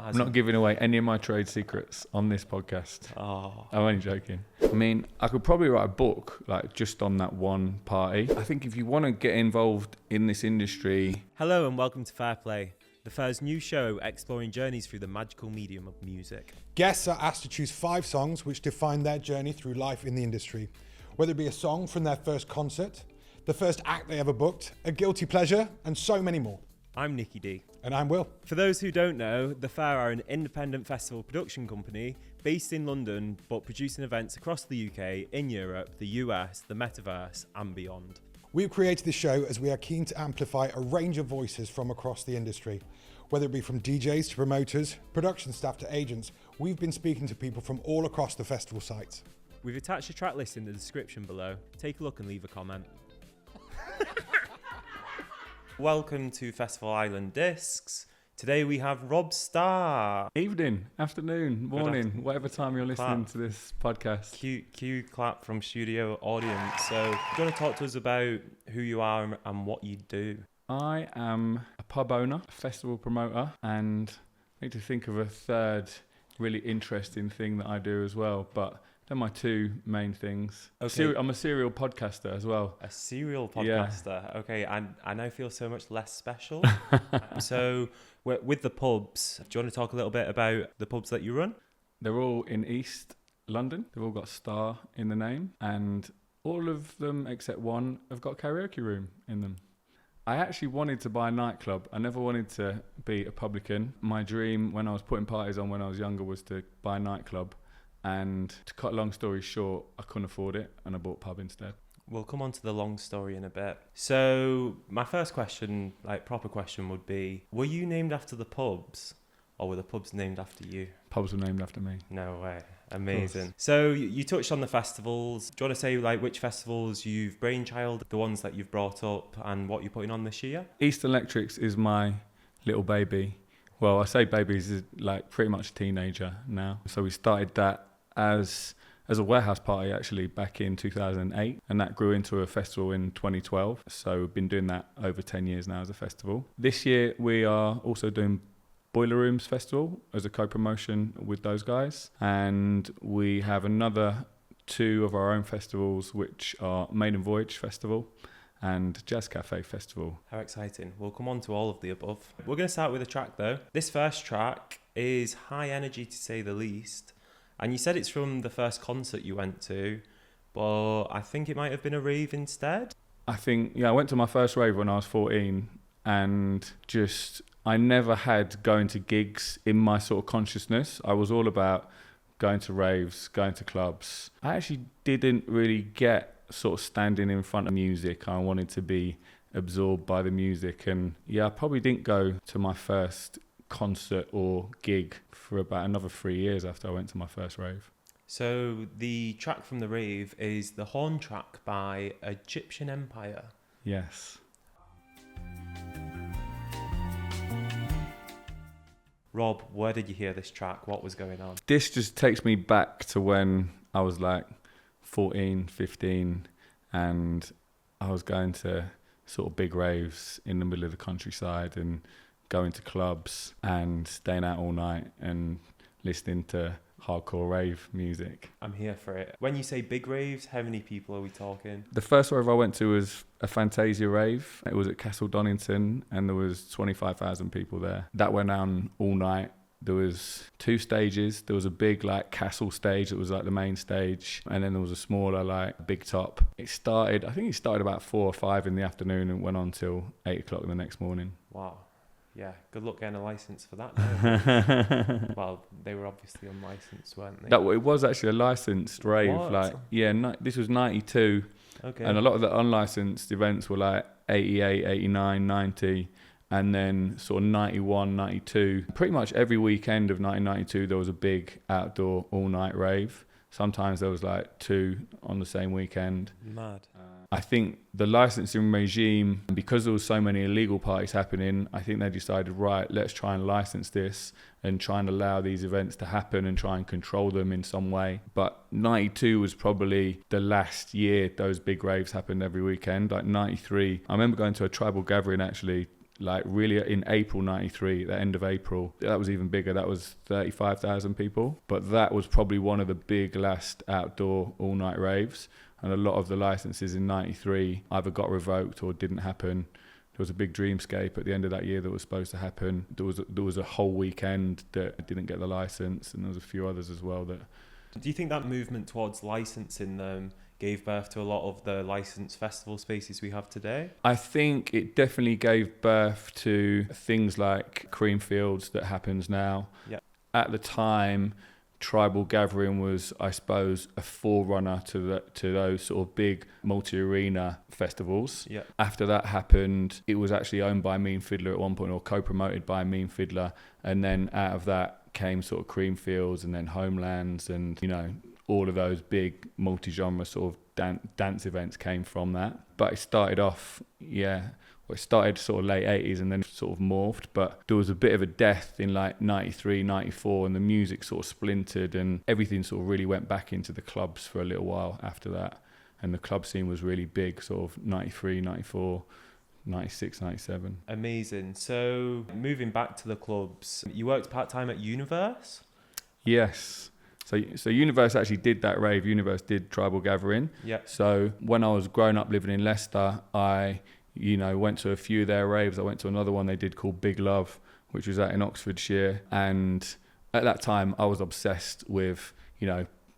I'm not giving away any of my trade secrets on this podcast. Oh. I'm only joking. I mean, I could probably write a book like just on that one party. I think if you want to get involved in this industry... Hello and welcome to FairPlay, the Fair's new show exploring journeys through the magical medium of music. Guests are asked to choose 5 songs which define their journey through life in the industry, whether it be a song from their first concert, the first act they ever booked, a guilty pleasure, and so many more. I'm Nicky D. And I'm Will. For those who don't know, The Fair are an independent festival production company based in London but producing events across the UK, in Europe, the US, the Metaverse and beyond. We've created this show as we are keen to amplify a range of voices from across the industry. Whether it be from DJs to promoters, production staff to agents, we've been speaking to people from all across the festival sites. We've attached a track list in the description below. Take a look and leave a comment. Welcome to Festival Island Discs. Today we have Rob Starr. Evening, afternoon, morning, whatever time you're listening to this podcast. Cue clap from studio audience. So do you want to talk to us about who you are and what you do? I am a pub owner, a festival promoter, and I need to think of a third really interesting thing that I do as well, but they're my 2 main things. Okay. I'm a serial podcaster as well. A serial podcaster. Yeah. Okay, I now feel so much less special. So with the pubs, do you want to talk a little bit about the pubs that you run? They're all in East London. They've all got Star in the name, and all of them except one have got a karaoke room in them. I actually wanted to buy a nightclub. I never wanted to be a publican. My dream when I was putting parties on when I was younger was to buy a nightclub. And to cut a long story short, I couldn't afford it and I bought pub instead. We'll come on to the long story in a bit. So my first question, like proper question, would be, were you named after the pubs or were the pubs named after you? Pubs were named after me. No way. Amazing. So you touched on the festivals. Do you want to say like which festivals you've brainchild, the ones that you've brought up and what you're putting on this year? East Electrics is my little baby. Well, I say baby, he's like pretty much a teenager now. So we started that as a warehouse party actually back in 2008, and that grew into a festival in 2012. So we've been doing that over 10 years now as a festival. This year we are also doing Boiler Rooms Festival as a co-promotion with those guys, and we have another 2 of our own festivals, which are Maiden Voyage Festival and Jazz Cafe Festival. How exciting. We'll come on to all of the above. We're going to start with a track though. This first track is high energy to say the least. And you said it's from the first concert you went to, but I think it might have been a rave instead. I went to my first rave when I was 14, and I never had going to gigs in my sort of consciousness. I was all about going to raves, going to clubs. I actually didn't really get sort of standing in front of music. I wanted to be absorbed by the music, and I probably didn't go to my first concert or gig for about another 3 years after I went to my first rave. So the track from the rave is the horn track by Egyptian Empire. Yes. Rob, where did you hear this track? What was going on? This just takes me back to when I was like 14, 15, and I was going to sort of big raves in the middle of the countryside and going to clubs and staying out all night and listening to hardcore rave music. I'm here for it. When you say big raves, how many people are we talking? The first rave I went to was a Fantasia rave. It was at Castle Donington and there was 25,000 people there. That went on all night. There was 2 stages. There was a big like castle stage that was like the main stage, and then there was a smaller like big top. I think it started about 4 or 5 in the afternoon and went on till 8 o'clock the next morning. Wow. Yeah, good luck getting a license for that. Well, they were obviously unlicensed, weren't they? It was actually a licensed rave. What? This was 92. Okay. And a lot of the unlicensed events were like 88, 89, 90. And then sort of 91, 92. Pretty much every weekend of 1992, there was a big outdoor all-night rave. Sometimes there was like 2 on the same weekend. Mad. I think the licensing regime, because there was so many illegal parties happening, I think they decided, right, let's try and license this and try and allow these events to happen and try and control them in some way. But 92 was probably the last year those big raves happened every weekend. Like 93, I remember going to a tribal gathering actually like really in April 93, the end of April. That was even bigger. That was 35,000 people. But that was probably one of the big last outdoor all-night raves. And a lot of the licenses in 93 either got revoked or didn't happen. There was a big dreamscape at the end of that year that was supposed to happen. There was a whole weekend that didn't get the license, and there was a few others as well that... Do you think that movement towards licensing them gave birth to a lot of the licensed festival spaces we have today? I think it definitely gave birth to things like Creamfields that happens now. Yeah. At the time, tribal gathering was, I suppose, a forerunner to those sort of big multi-arena festivals. Yeah. After that happened, it was actually owned by Mean Fiddler at one point, or co-promoted by Mean Fiddler, and then out of that came sort of Creamfields and then Homelands, and all of those big multi-genre sort of dance events came from that. But it started off, it started sort of late 80s and then sort of morphed, but there was a bit of a death in like 93, 94, and the music sort of splintered, and everything sort of really went back into the clubs for a little while after that. And the club scene was really big, sort of 93, 94, 96, 97. Amazing. So moving back to the clubs, you worked part-time at Universe? Yes. So Universe actually did that rave. Universe did Tribal Gathering. Yeah. So when I was growing up living in Leicester, I went to a few of their raves. I went to another one they did called Big Love, which was out in Oxfordshire. And at that time, I was obsessed with,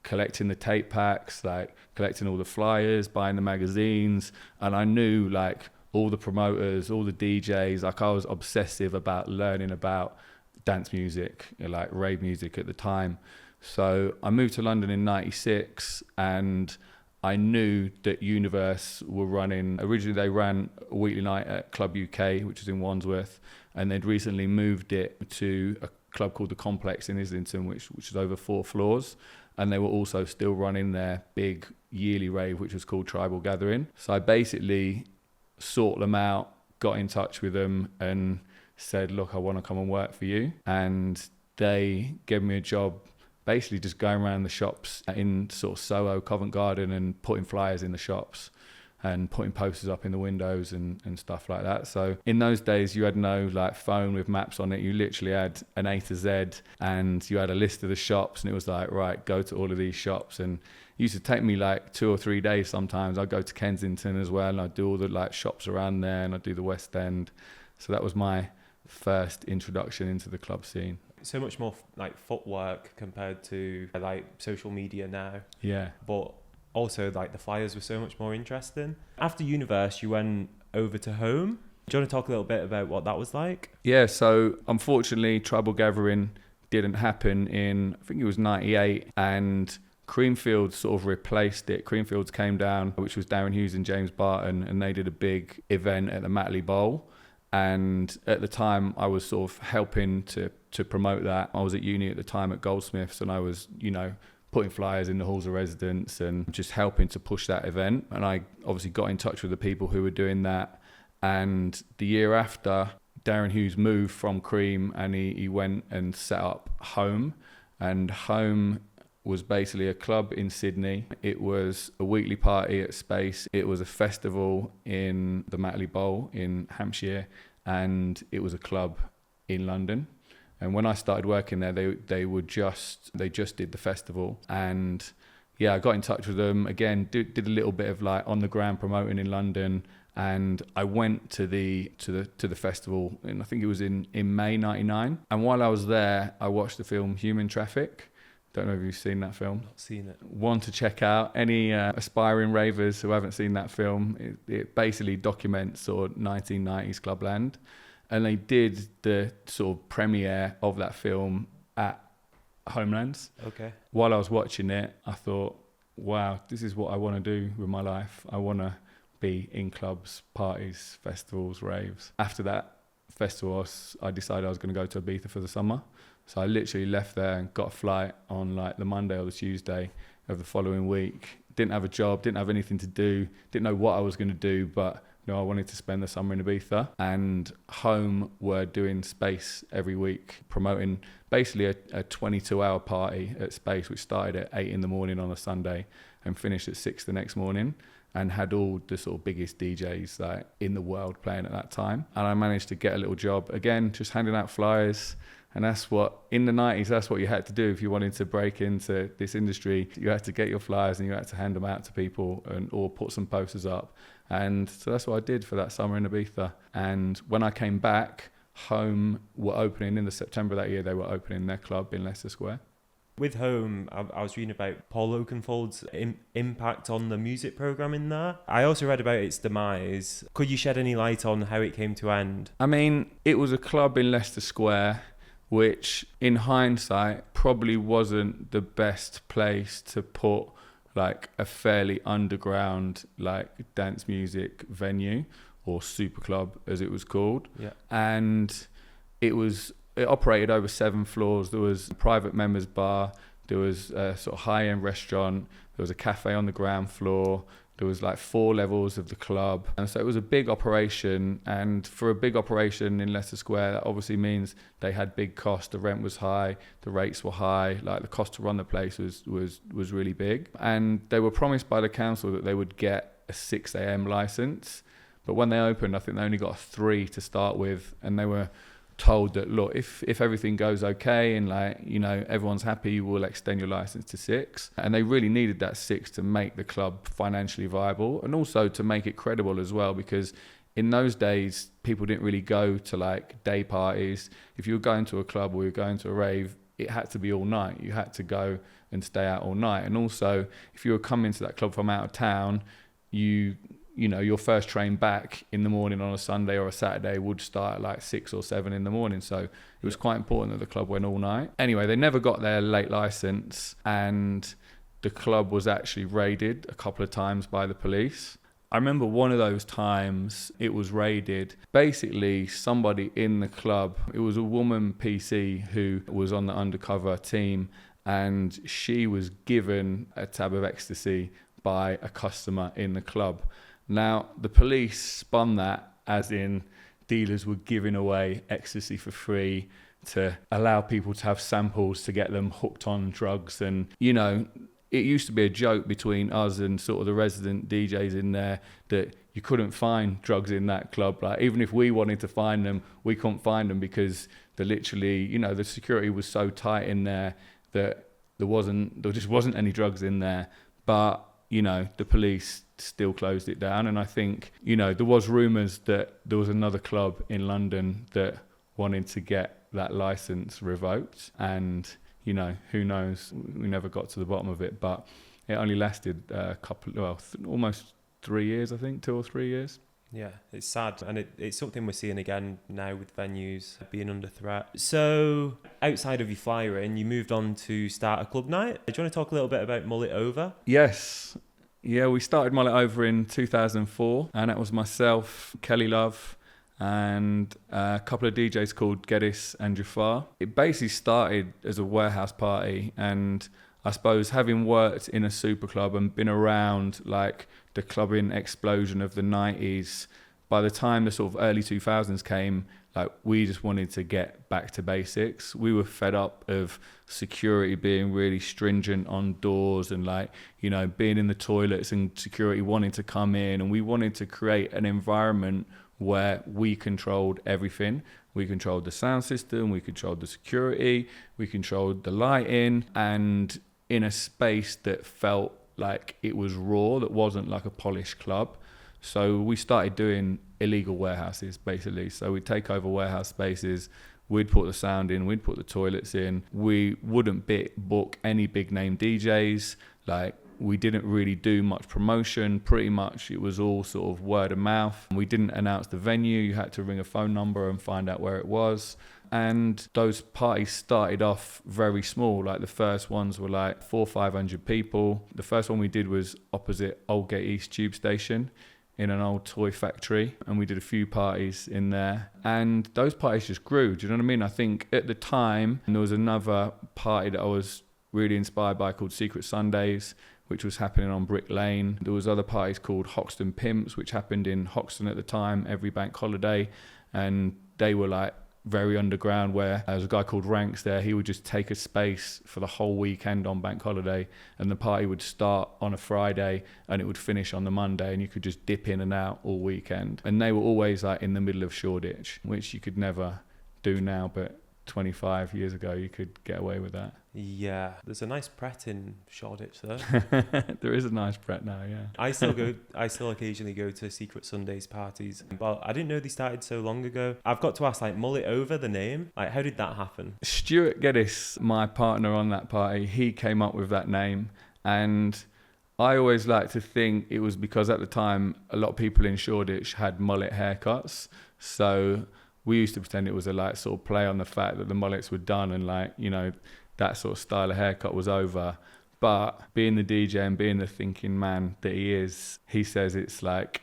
collecting the tape packs, like collecting all the flyers, buying the magazines. And I knew like all the promoters, all the DJs, like I was obsessive about learning about dance music, like rave music at the time. So I moved to London in 96, and I knew that Universe were running, originally they ran a weekly night at Club UK, which is in Wandsworth, and they'd recently moved it to a club called The Complex in Islington, which is over 4 floors. And they were also still running their big yearly rave, which was called Tribal Gathering. So I basically sought them out, got in touch with them and said, look, I want to come and work for you. And they gave me a job basically just going around the shops in sort of Soho, Covent Garden, and putting flyers in the shops and putting posters up in the windows and stuff like that. So in those days, you had no like phone with maps on it. You literally had an A to Z, and you had a list of the shops, and it was like, right, go to all of these shops. And it used to take me like 2 or 3 days sometimes. I'd go to Kensington as well, and I'd do all the like shops around there, and I'd do the West End. So that was my first introduction into the club scene. So much more like footwork compared to like social media now. Yeah. But also like the flyers were so much more interesting. After Universe, you went over to Home. Do you want to talk a little bit about what that was like? Yeah, so unfortunately Tribal Gathering didn't happen in, I think it was 98, and Creamfields sort of replaced it. Creamfields came down, which was Darren Hughes and James Barton, and they did a big event at the Matley Bowl. And at the time I was sort of helping to promote that. I was at uni at the time at Goldsmiths, and I was, putting flyers in the halls of residence and just helping to push that event. And I obviously got in touch with the people who were doing that. And the year after, Darren Hughes moved from Cream, and he went and set up Home. And Home was basically a club in Sydney. It was a weekly party at Space. It was a festival in the Matley Bowl in Hampshire, and it was a club in London. And when I started working there, they just did the festival. And yeah, I got in touch with them again, did a little bit of like on the ground promoting in London. And I went to the festival, and I think it was in May 99. And while I was there, I watched the film Human Traffic. Don't know if you've seen that film. Not seen it. One to check out. Any aspiring ravers who haven't seen that film, it basically documents sort of 1990s Clubland. And they did the sort of premiere of that film at Homelands. Okay. While I was watching it, I thought, wow, this is what I want to do with my life. I want to be in clubs, parties, festivals, raves. After that festival, I decided I was going to go to Ibiza for the summer. So I literally left there and got a flight on like the Monday or the Tuesday of the following week. Didn't have a job, didn't have anything to do, didn't know what I was going to do, but I wanted to spend the summer in Ibiza. And Home were doing Space every week, promoting basically a 22-hour party at Space, which started at 8 in the morning on a Sunday and finished at 6 the next morning. and had all the sort of biggest DJs like in the world playing at that time. And I managed to get a little job, again, just handing out flyers. And that's what, in the 90s, that's what you had to do if you wanted to break into this industry. You had to get your flyers and you had to hand them out to people or put some posters up. And so that's what I did for that summer in Ibiza. And when I came back, Home were opening in the September that year, they were opening their club in Leicester Square. With Home, I was reading about Paul Oakenfold's impact on the music programme in there. I also read about its demise. Could you shed any light on how it came to end? I mean, it was a club in Leicester Square, which in hindsight probably wasn't the best place to put like a fairly underground like dance music venue, or super club as it was called. Yeah. And it operated over 7 floors. There was a private members bar, there was a sort of high-end restaurant, there was a cafe on the ground floor, there was like 4 levels of the club. And so it was a big operation. And for a big operation in Leicester Square, that obviously means they had big costs. The rent was high, the rates were high, like the cost to run the place was really big. And they were promised by the council that they would get a 6 a.m. license. But when they opened, I think they only got 3 to start with. And they were told that, look, if everything goes okay and like, you know, everyone's happy, we'll extend your license to 6. And they really needed that 6 to make the club financially viable and also to make it credible as well, because in those days people didn't really go to like day parties. If you were going to a club or you were going to a rave, it had to be all night. You had to go and stay out all night. And also if you were coming to that club from out of town, you know, your first train back in the morning on a Sunday or a Saturday would start at like 6 or 7 in the morning. So it was quite important that the club went all night. Anyway, they never got their late license and the club was actually raided a couple of times by the police. I remember one of those times it was raided. Basically, somebody in the club, it was a woman PC who was on the undercover team, and she was given a tab of ecstasy by a customer in the club. Now, the police spun that as in dealers were giving away ecstasy for free to allow people to have samples to get them hooked on drugs. And, you know, it used to be a joke between us and sort of the resident DJs in there that you couldn't find drugs in that club. Like, even if we wanted to find them, we couldn't find them because the security was so tight in there that there just wasn't any drugs in there. But, you know, the police still closed it down. And I think, you know, there was rumours that there was another club in London that wanted to get that license revoked. And, you know, who knows? We never got to the bottom of it. But it only lasted almost 3 years, I think, 2 or 3 years. Yeah, it's sad, and it's something we're seeing again now with venues being under threat. So, outside of your flyering, you moved on to start a club night. Do you want to talk a little bit about Mullet Over? Yes. Yeah, we started Mullet Over in 2004, and that was myself, Kelly Love, and a couple of DJs called Geddes and Jafar. It basically started as a warehouse party, and I suppose having worked in a super club and been around like the clubbing explosion of the 90s, by the time the sort of early 2000s came, like we just wanted to get back to basics. We were fed up of security being really stringent on doors and like, you know, being in the toilets and security wanting to come in, and we wanted to create an environment where we controlled everything. We controlled the sound system, we controlled the security, we controlled the lighting, and in a space that felt like it was raw, that wasn't like a polished club. So we started doing illegal warehouses, basically. So we'd take over warehouse spaces, we'd put the sound in, we'd put the toilets in. We wouldn't book any big name DJs. Like, we didn't really do much promotion. Pretty much it was all sort of word of mouth. We didn't announce the venue. You had to ring a phone number and find out where it was. And those parties started off very small. Like the first ones were like 400 or 500 people. The first one we did was opposite Aldgate East Tube Station in an old toy factory, and we did a few parties in there, and those parties just grew. Do you know what I mean? I think at the time there was another party that I was really inspired by called Secret Sundays, which was happening on Brick Lane. There was other parties called Hoxton Pimps, which happened in Hoxton at the time every bank holiday, and they were like very underground, where there was a guy called Ranks there. He would just take a space for the whole weekend on bank holiday, and the party would start on a Friday and it would finish on the Monday, and you could just dip in and out all weekend. And they were always like in the middle of Shoreditch, which you could never do now, but 25 years ago you could get away with that. Yeah, there's a nice Pret in Shoreditch though. There is a nice Pret now, yeah. I still occasionally go to Secret Sundays parties, but I didn't know they started so long ago. I've got to ask, like, Mullet Over, the name, like, how did that happen? Stuart Geddes, my partner on that party, he came up with that name, and I always like to think it was because at the time a lot of people in Shoreditch had mullet haircuts, so we used to pretend it was a like sort of play on the fact that the mullets were done and like, you know, that sort of style of haircut was over. But being the DJ and being the thinking man that he is, he says it's like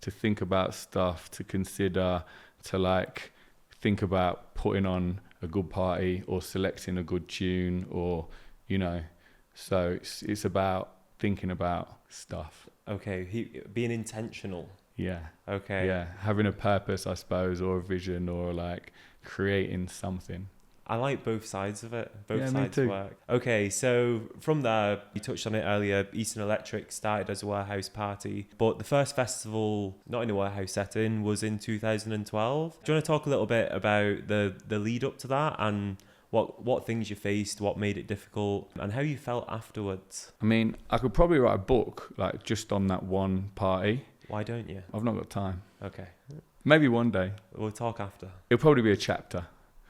to think about stuff, to consider, to like think about putting on a good party or selecting a good tune, or, you know, so it's about thinking about stuff. Okay, being intentional. Yeah. Okay. Yeah, having a purpose, I suppose, or a vision, or like creating something. I like both sides of it. Both Yeah, me sides too. work. Okay, so from there, you touched on it earlier, Eastern Electric started as a warehouse party, but the first festival, not in a warehouse setting, was in 2012. Do you want to talk a little bit about the lead up to that, and what things you faced, what made it difficult, and how you felt afterwards? I mean, I could probably write a book like just on that one party. Why don't you? I've not got time. Okay. Maybe one day. We'll talk after. It'll probably be a chapter.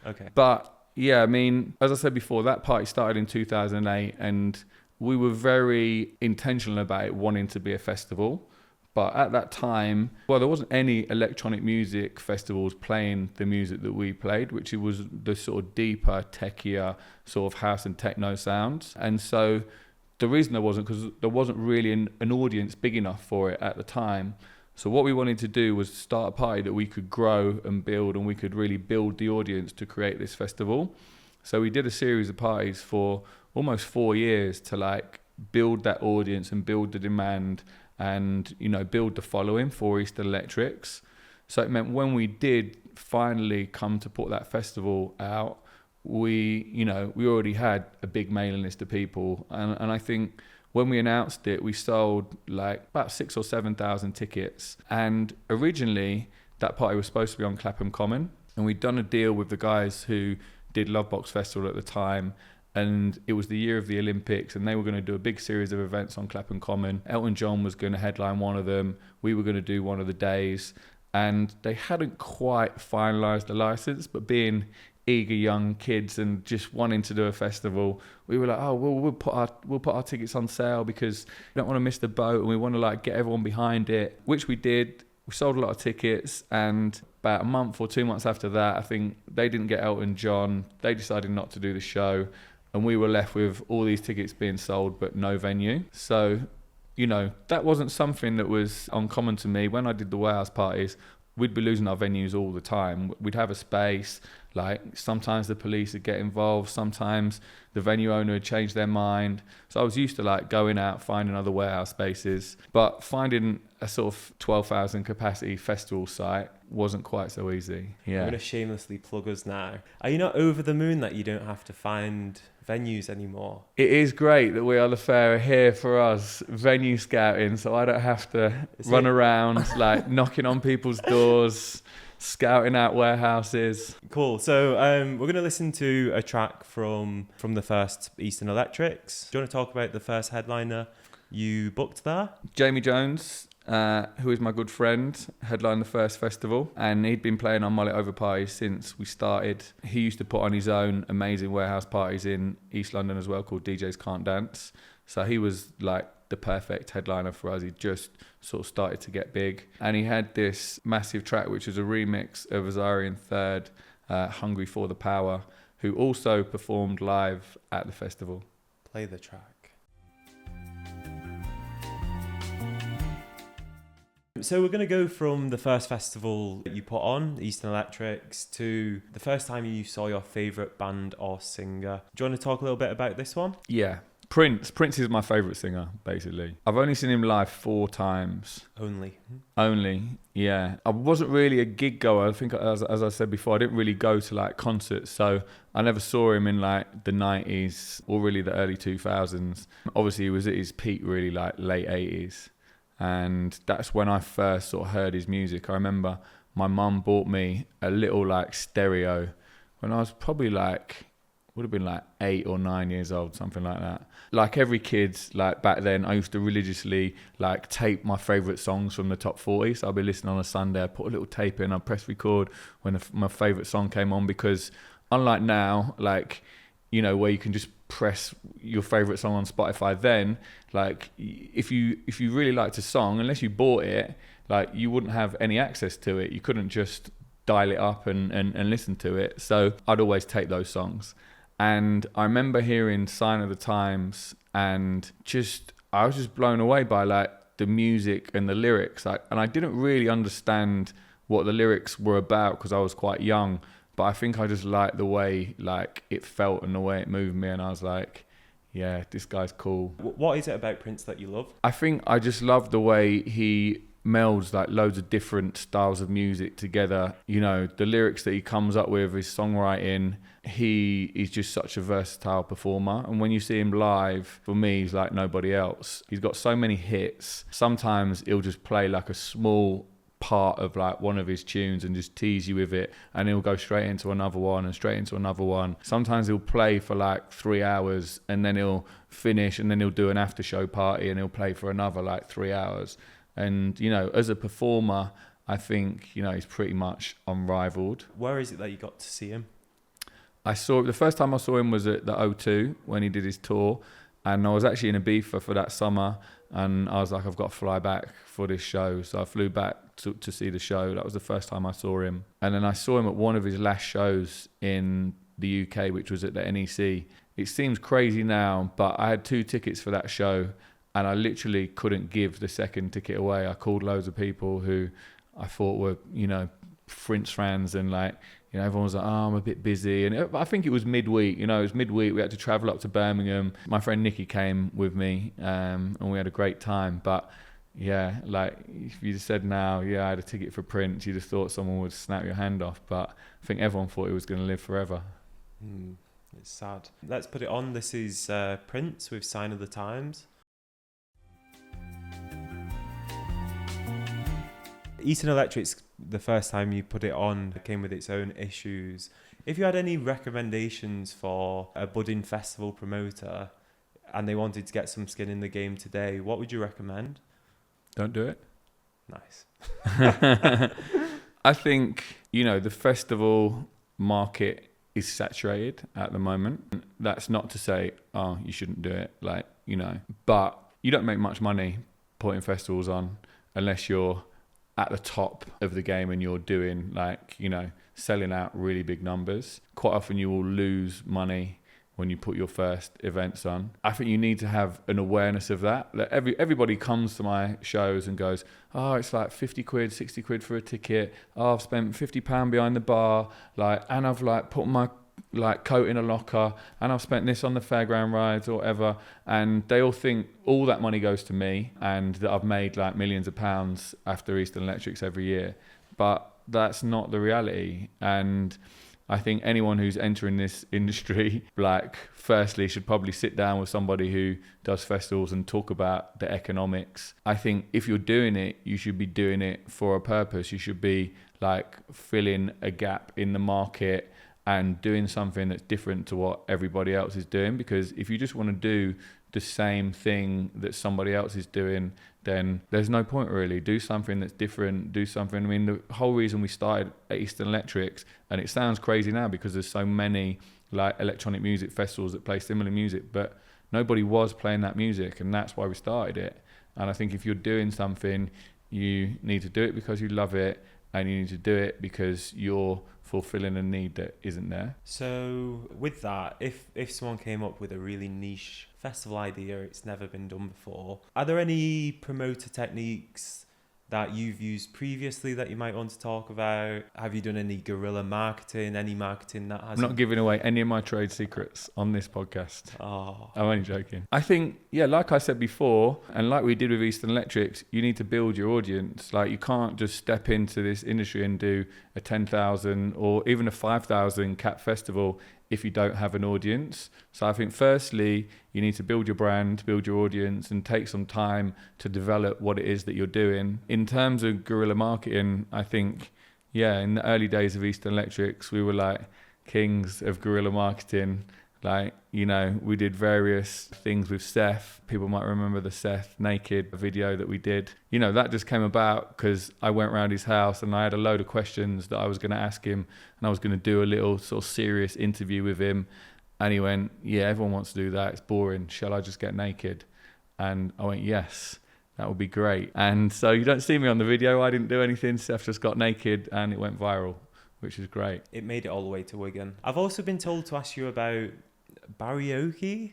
Okay. But yeah, I mean, as I said before, that party started in 2008, and we were very intentional about it wanting to be a festival. But at that time, well, there wasn't any electronic music festivals playing the music that we played, which it was the sort of deeper, techier sort of house and techno sounds. And so the reason there wasn't, because there wasn't really an audience big enough for it at the time. So what we wanted to do was start a party that we could grow and build, and we could really build the audience to create this festival. So we did a series of parties for almost 4 years to like build that audience and build the demand and, you know, build the following for Eastern Electrics. So it meant when we did finally come to put that festival out, we already had a big mailing list of people, and I think when we announced it, we sold like about 6,000 or 7,000 tickets. And originally that party was supposed to be on Clapham Common, and we'd done a deal with the guys who did Lovebox Festival at the time, and it was the year of the Olympics, and they were going to do a big series of events on Clapham Common. Elton John was going to headline one of them, we were going to do one of the days, and they hadn't quite finalised the licence, but being eager young kids and just wanting to do a festival, we were like, oh, we'll put our tickets on sale because we don't want to miss the boat, and we want to like get everyone behind it, which we did. We sold a lot of tickets, and about a month or 2 months after that, I think they didn't get Elton John. They decided not to do the show, and we were left with all these tickets being sold but no venue. So, you know, that wasn't something that was uncommon to me. When I did the warehouse parties, we'd be losing our venues all the time. We'd have a space, like sometimes the police would get involved, sometimes the venue owner would change their mind. So I was used to like going out, finding other warehouse spaces, but finding a sort of 12,000 capacity festival site wasn't quite so easy. Yeah. I'm going to shamelessly plug us now. Are you not over the moon that you don't have to find venues anymore? It is great that we are the Fair here for us venue scouting, so I don't have to run around like knocking on people's doors, scouting out warehouses. Cool. So we're going to listen to a track from the first Eastern Electrics. Do you want to talk about the first headliner you booked there? Jamie Jones, who is my good friend, headlined the first festival, and he'd been playing on Mullet Over parties since we started. He used to put on his own amazing warehouse parties in East London as well, called DJs Can't Dance. So he was like the perfect headliner for us. He just sort of started to get big, and he had this massive track which was a remix of Azarian Third, Hungry for the Power, who also performed live at the festival. Play the track. So we're going to go from the first festival that you put on, Eastern Electrics, to the first time you saw your favourite band or singer. Do you want to talk a little bit about this one? Yeah. Prince is my favourite singer, basically. I've only seen him live 4 times. Only, yeah. I wasn't really a gig goer. I think, as I said before, I didn't really go to like concerts, so I never saw him in like the 90s or really the early 2000s. Obviously, he was at his peak really like late 80s, and that's when I first sort of heard his music. I remember my mum bought me a little like stereo when I was probably like, would have been like 8 or 9 years old, something like that. Like every kid, like back then, I used to religiously like tape my favourite songs from the top 40. So I'd be listening on a Sunday, I'd put a little tape in, I'd press record when my favourite song came on, because unlike now, like, you know, where you can just press your favourite song on Spotify, then like if you really liked a song, unless you bought it, like you wouldn't have any access to it. You couldn't just dial it up and listen to it. So I'd always tape those songs. And I remember hearing Sign of the Times, and I was just blown away by like the music and the lyrics. And I didn't really understand what the lyrics were about because I was quite young, but I think I just liked the way like it felt and the way it moved me. And I was like, yeah, this guy's cool. What is it about Prince that you love? I think I just love the way he melds like loads of different styles of music together. You know, the lyrics that he comes up with, his songwriting, he is just such a versatile performer. And when you see him live, for me, he's like nobody else. He's got so many hits. Sometimes he'll just play like a small part of like one of his tunes and just tease you with it, and he'll go straight into another one and straight into another one. Sometimes he'll play for like 3 hours and then he'll finish, and then he'll do an after show party and he'll play for another like 3 hours. And, you know, as a performer, I think, you know, he's pretty much unrivaled. Where is it that you got to see him? The first time I saw him was at the O2 when he did his tour. And I was actually in Ibiza for that summer. And I was like, I've got to fly back for this show. So I flew back to see the show. That was the first time I saw him. And then I saw him at one of his last shows in the UK, which was at the NEC. It seems crazy now, but I had 2 tickets for that show. And I literally couldn't give the second ticket away. I called loads of people who I thought were, you know, Prince fans, and like, you know, everyone was like, oh, I'm a bit busy. And I think it was midweek, you know, it was midweek. We had to travel up to Birmingham. My friend Nikki came with me, and we had a great time. But yeah, like if you just said now, yeah, I had a ticket for Prince, you just thought someone would snap your hand off. But I think everyone thought he was going to live forever. It's sad. Let's put it on. This is Prince with Sign of the Times. Eaton Electric's, the first time you put it on, it came with its own issues. If you had any recommendations for a budding festival promoter and they wanted to get some skin in the game today, what would you recommend? Don't do it. Nice. I think, you know, the festival market is saturated at the moment. That's not to say, oh, you shouldn't do it, like, you know, but you don't make much money putting festivals on unless you're at the top of the game and you're doing like, you know, selling out really big numbers. Quite often you will lose money when you put your first events on. I think you need to have an awareness of that. Like everybody comes to my shows and goes, oh, it's like 50 quid, 60 quid for a ticket. Oh, I've spent £50 behind the bar. Like, and I've like put my like coat in a locker, and I've spent this on the fairground rides or whatever. And they all think all that money goes to me and that I've made like millions of pounds after Eastern Electrics every year. But that's not the reality. And I think anyone who's entering this industry, like, firstly, should probably sit down with somebody who does festivals and talk about the economics. I think if you're doing it, you should be doing it for a purpose. You should be like filling a gap in the market and doing something that's different to what everybody else is doing. Because if you just want to do the same thing that somebody else is doing, then there's no point really. Do something that's different, do something. I mean, the whole reason we started at Eastern Electrics, and it sounds crazy now because there's so many like electronic music festivals that play similar music, but nobody was playing that music, and that's why we started it. And I think if you're doing something, you need to do it because you love it, and you need to do it because you're fulfilling a need that isn't there. So with that, if someone came up with a really niche festival idea, it's never been done before, are there any promoter techniques that you've used previously that you might want to talk about? Have you done any guerrilla marketing, any marketing that has... I'm not giving away any of my trade secrets on this podcast. Oh, I'm only joking. I think, yeah, like I said before, and like we did with Eastern Electrics, you need to build your audience. Like, you can't just step into this industry and do a 10,000 or even a 5,000 cap festival if you don't have an audience. So I think firstly, you need to build your brand, build your audience, and take some time to develop what it is that you're doing. In terms of guerrilla marketing, I think, yeah, in the early days of Eastern Electrics, we were like kings of guerrilla marketing. Like, you know, we did various things with Seth. People might remember the Seth naked video that we did. You know, that just came about because I went around his house and I had a load of questions that I was going to ask him, and I was going to do a little sort of serious interview with him. And he went, yeah, everyone wants to do that. It's boring. Shall I just get naked? And I went, yes, that would be great. And so you don't see me on the video. I didn't do anything. Seth just got naked and it went viral, which is great. it made it all the way to Wigan. I've also been told to ask you about karaoke.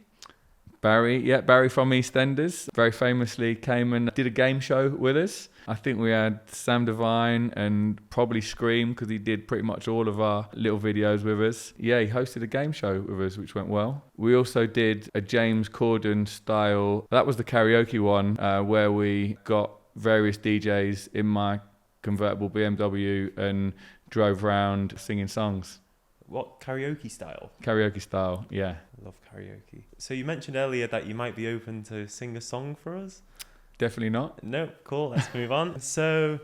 Barry from EastEnders very famously came and did a game show with us. I think we had Sam Devine and probably Scream, because he did pretty much all of our little videos with us. Yeah, he hosted a game show with us, which went well. We also did a James Corden style, that was the karaoke one, where we got various DJs in my convertible BMW and drove around singing songs. What, karaoke style? Karaoke style, yeah. I love karaoke. So you mentioned earlier that you might be open to sing a song for us. Definitely not. No, cool, let's move on. So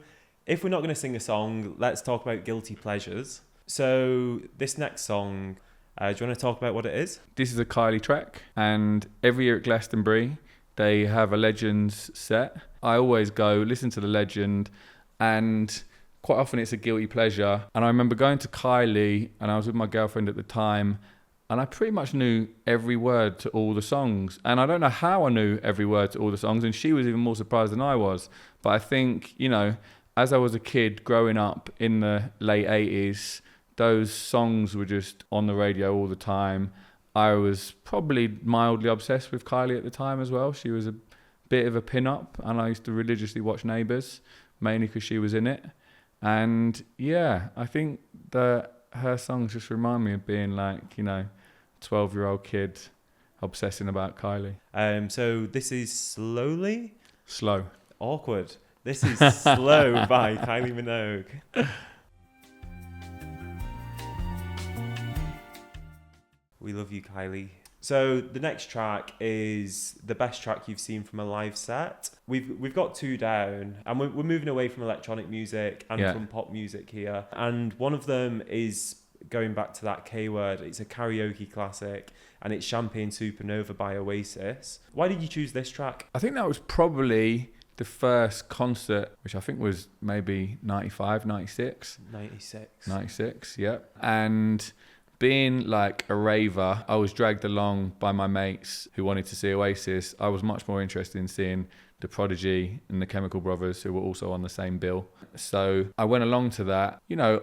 if we're not going to sing a song, let's talk about guilty pleasures. So this next song, do you want to talk about what it is? This is a Kylie track, and every year at Glastonbury, they have a Legends set. I always go listen to the Legend, and quite often it's a guilty pleasure. And I remember going to Kylie, and I was with my girlfriend at the time, and I pretty much knew every word to all the songs. And I don't know how I knew every word to all the songs, and she was even more surprised than I was. But I think, you know, as I was a kid growing up in the late 80s, those songs were just on the radio all the time. I was probably mildly obsessed with Kylie at the time as well. She was a bit of a pin-up, and I used to religiously watch Neighbours, mainly because she was in it. And yeah, I think that her songs just remind me of being like, you know, 12-year-old kid obsessing about Kylie. So this is Slowly? Slow. Awkward. This is Slow by Kylie Minogue. We love you, Kylie. So the next track is the best track you've seen from a live set. We've got two down, and we're moving away from electronic music and from pop music here. And one of them is going back to that K word. It's a karaoke classic, and it's Champagne Supernova by Oasis. Why did you choose this track? I think that was probably the first concert, which I think was maybe 95, 96. 96. 96, yeah. And being like a raver, I was dragged along by my mates who wanted to see Oasis. I was much more interested in seeing The Prodigy and the Chemical Brothers, who were also on the same bill. So I went along to that. You know,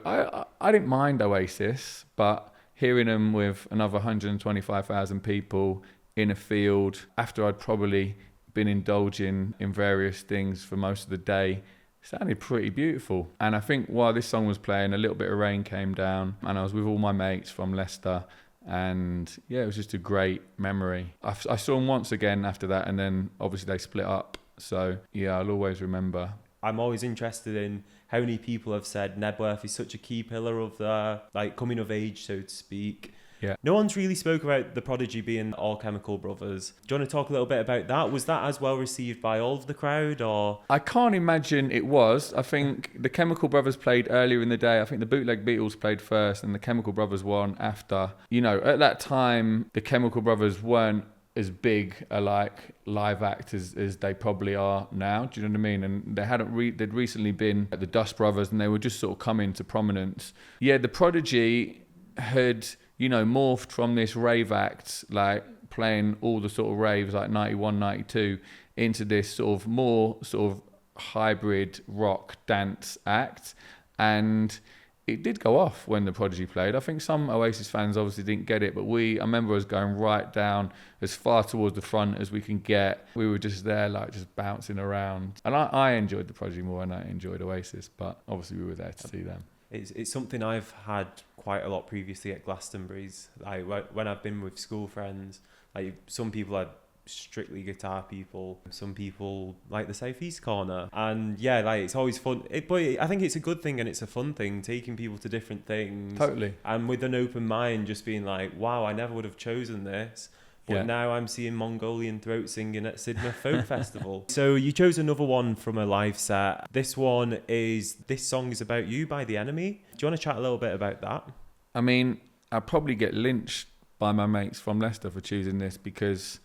I didn't mind Oasis, but hearing them with another 125,000 people in a field after I'd probably been indulging in various things for most of the day sounded pretty beautiful. And I think while this song was playing, a little bit of rain came down, and I was with all my mates from Leicester, and yeah, it was just a great memory. I saw them once again after that, and then obviously they split up. So yeah, I'll always remember. I'm always interested in how many people have said Nebworth is such a key pillar of the like coming of age, so to speak. Yeah. No one's really spoke about The Prodigy being all Chemical Brothers. Do you want to talk a little bit about that? Was that as well received by all of the crowd, or? I can't imagine it was. I think the Chemical Brothers played earlier in the day. I think the Bootleg Beatles played first and the Chemical Brothers won after. You know, at that time, the Chemical Brothers weren't as big a like live act as they probably are now. Do you know what I mean? And they they'd recently been at the Dust Brothers, and they were just sort of coming to prominence. Yeah, the Prodigy had, you know, morphed from this rave act, like playing all the sort of raves like 91, 92, into this sort of more sort of hybrid rock dance act. And it did go off when the Prodigy played. I think some Oasis fans obviously didn't get it, but I remember us going right down as far towards the front as we can get. We were just there, like, just bouncing around. And I enjoyed the Prodigy more than I enjoyed Oasis, but obviously we were there to see them. It's something I've had quite a lot previously at Glastonbury's. Like when I've been with school friends, like some people are strictly guitar people, some people like the Southeast corner, and yeah, like it's always fun. But I think it's a good thing and it's a fun thing, taking people to different things. Totally. And with an open mind, just being like, wow, I never would have chosen this. But now I'm seeing Mongolian throat singing at Sidmouth Folk Festival. So you chose another one from a live set. This one is This Song Is About You by The Enemy. Do you want to chat a little bit about that? I mean, I'd probably get lynched by my mates from Leicester for choosing this because,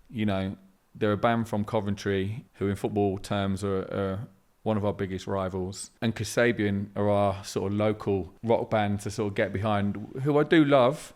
you know, they're a band from Coventry who in football terms are one of our biggest rivals. And Kasabian are our sort of local rock band to sort of get behind, who I do love,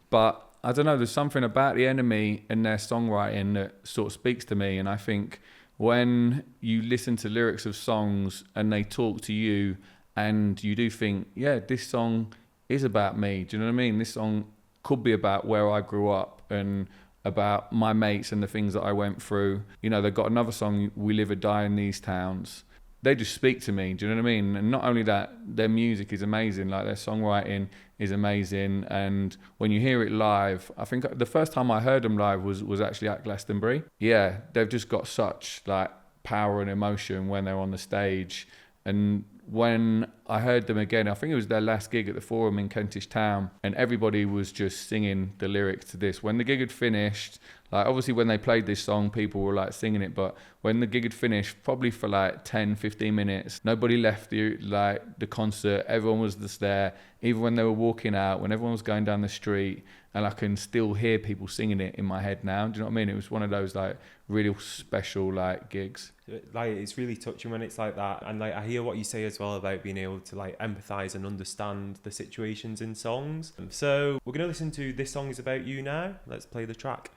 but I don't know, there's something about The Enemy and their songwriting that sort of speaks to me. And I think when you listen to lyrics of songs and they talk to you and you do think, yeah, this song is about me. Do you know what I mean? This song could be about where I grew up and about my mates and the things that I went through. You know, they've got another song, We Live or Die in These Towns. They just speak to me, do you know what I mean? And not only that, their music is amazing, like their songwriting is amazing. And when you hear it live, I think the first time I heard them live was actually at Glastonbury. Yeah, they've just got such like power and emotion when they're on the stage. And when I heard them again, I think it was their last gig at the Forum in Kentish Town, and everybody was just singing the lyrics to this. When the gig had finished, like obviously when they played this song, people were like singing it, but when the gig had finished, probably for like 10, 15 minutes, nobody left the concert. Everyone was just there, even when they were walking out, when everyone was going down the street, and I can still hear people singing it in my head now. Do you know what I mean? It was one of those like really special like gigs. Like it's really touching when it's like that, and like I hear what you say as well about being able to like empathize and understand the situations in songs. So we're gonna listen to This Song Is About You now. Let's play the track.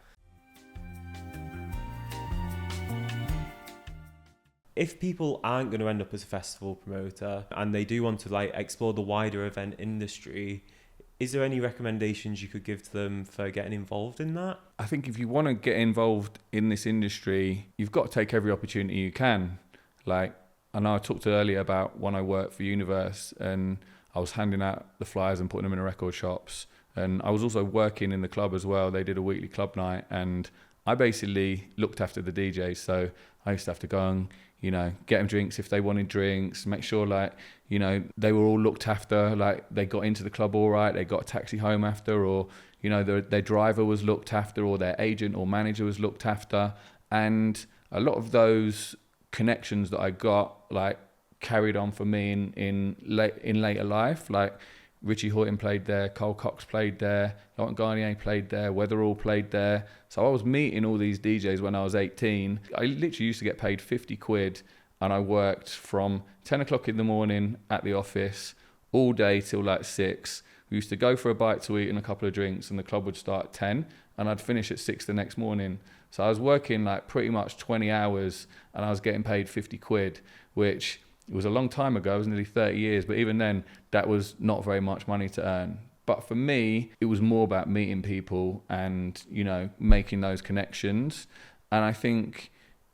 If people aren't going to end up as a festival promoter and they do want to like explore the wider event industry, is there any recommendations you could give to them for getting involved in that? I think if you want to get involved in this industry, you've got to take every opportunity you can. Like, I know I talked earlier about when I worked for Universe and I was handing out the flyers and putting them in the record shops. And I was also working in the club as well. They did a weekly club night and I basically looked after the DJs. So I used to have to go and, you know, get them drinks if they wanted drinks, make sure like, you know, they were all looked after, like they got into the club all right, they got a taxi home after, or, you know, their driver was looked after, or their agent or manager was looked after. And a lot of those connections that I got, like, carried on for me in later life. Like, Richie Horton played there, Cole Cox played there, Laurent Garnier played there, Weatherall played there. So I was meeting all these DJs when I was 18. I literally used to get paid 50 quid and I worked from 10 o'clock in the morning at the office all day till like 6. We used to go for a bite to eat and a couple of drinks and the club would start at 10 and I'd finish at 6 the next morning. So I was working like pretty much 20 hours and I was getting paid 50 quid, which it was a long time ago, it was nearly 30 years, but even then, that was not very much money to earn. But for me, it was more about meeting people and, you know, making those connections. And I think,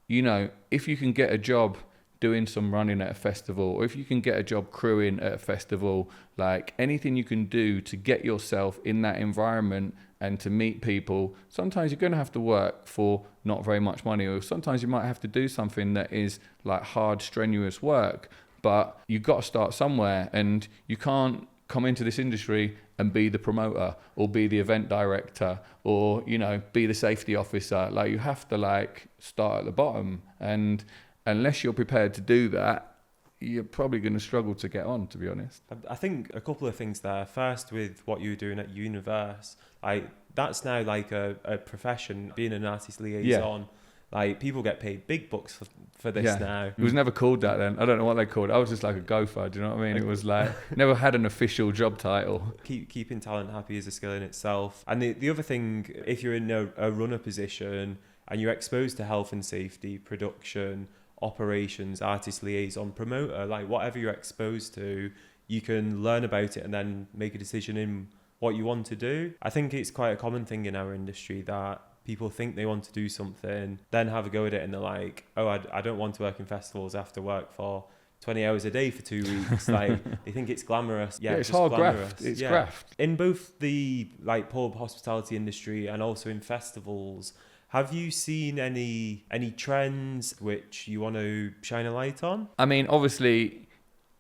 you know, if you can get a job doing some running at a festival, or if you can get a job crewing at a festival, like anything you can do to get yourself in that environment and to meet people, sometimes you're going to have to work for not very much money, or sometimes you might have to do something that is like hard, strenuous work, but you've got to start somewhere, and you can't come into this industry and be the promoter or be the event director or, you know, be the safety officer. Like, you have to like start at the bottom, and unless you're prepared to do that, you're probably going to struggle to get on, to be honest. I think a couple of things there. First, with what you were doing at Universe, like that's now like a profession, being an artist liaison. Yeah. Like, people get paid big bucks for this now. It was never called that then. I don't know what they called it. I was just like a gopher, do you know what I mean? It was like, never had an official job title. Keeping talent happy is a skill in itself. And the other thing, if you're in a runner position and you're exposed to health and safety, production, operations, artist liaison, promoter, like whatever you're exposed to, you can learn about it and then make a decision in what you want to do. I think it's quite a common thing in our industry that people think they want to do something, then have a go at it, and they're like, oh, I don't want to work in festivals after work for 20 hours a day for 2 weeks. Like, they think it's glamorous. Yeah, it's just hard glamorous. graft. It's graft. In both the like pub hospitality industry and also in festivals, have you seen any trends which you want to shine a light on? I mean, obviously,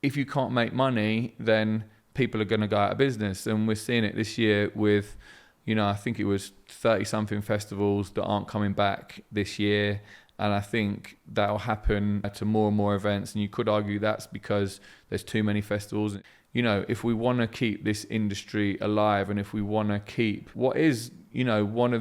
if you can't make money, then people are going to go out of business. And we're seeing it this year with, I think it was 30-something festivals that aren't coming back this year. And I think that'll happen to more and more events. And you could argue that's because there's too many festivals. If we want to keep this industry alive, and if we want to keep what is, one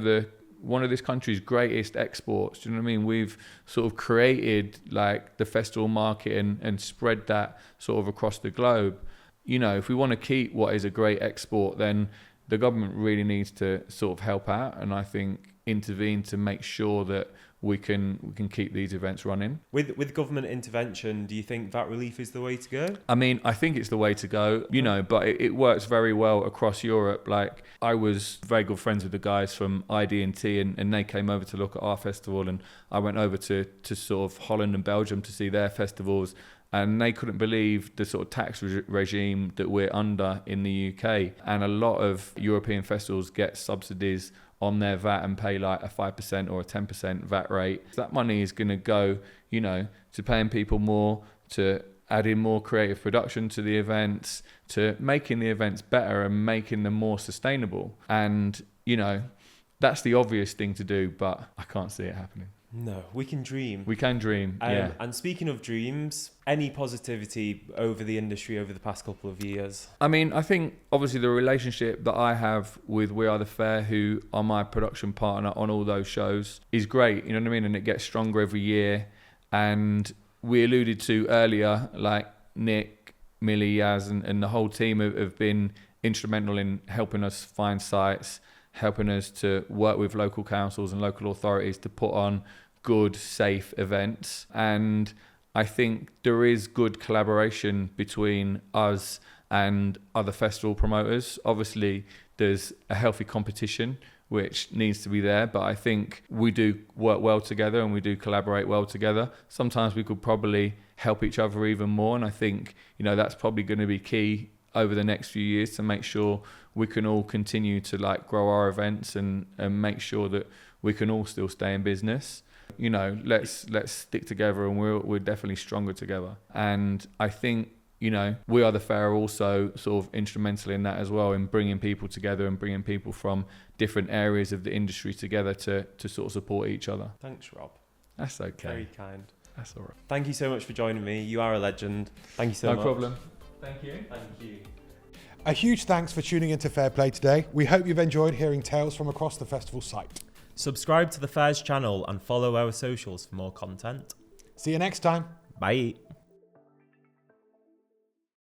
of this country's greatest exports, do you know what I mean? We've sort of created like the festival market and spread that sort of across the globe. If we want to keep what is a great export, then the government really needs to sort of help out, and I think intervene to make sure that we can keep these events running. With government intervention, do you think VAT relief is the way to go? I mean, I think it's the way to go, but it works very well across Europe. Like, I was very good friends with the guys from ID&T, and they came over to look at our festival, and I went over to sort of Holland and Belgium to see their festivals, and they couldn't believe the sort of tax regime that we're under in the UK. And a lot of European festivals get subsidies on their VAT and pay like a 5% or a 10% VAT rate. That money is going to go, to paying people more, to adding more creative production to the events, to making the events better and making them more sustainable. And, that's the obvious thing to do, but I can't see it happening. No, we can dream. We can dream, yeah. And speaking of dreams, any positivity over the industry over the past couple of years? I mean, I think obviously the relationship that I have with We Are The Fair, who are my production partner on all those shows, is great, you know what I mean? And it gets stronger every year. And we alluded to earlier, like Nick, Millie, Yaz, and the whole team have been instrumental in helping us find sites, helping us to work with local councils and local authorities to put on good, safe events. And I think there is good collaboration between us and other festival promoters. Obviously, there's a healthy competition which needs to be there, but I think we do work well together and we do collaborate well together. Sometimes we could probably help each other even more, and I think that's probably going to be key over the next few years to make sure we can all continue to like grow our events and make sure that we can all still stay in business. Let's stick together, and we're definitely stronger together. And I think We Are The Fair are also sort of instrumental in that as well, in bringing people together and bringing people from different areas of the industry together to sort of support each other. Thanks, Rob. That's okay. Very kind. That's all right. Thank you so much for joining me. You are a legend. Thank you so much. No problem. Thank you. Thank you. A huge thanks for tuning into FairPlay today. We hope you've enjoyed hearing tales from across the festival site. Subscribe to the Fairs channel and follow our socials for more content. See you next time. Bye.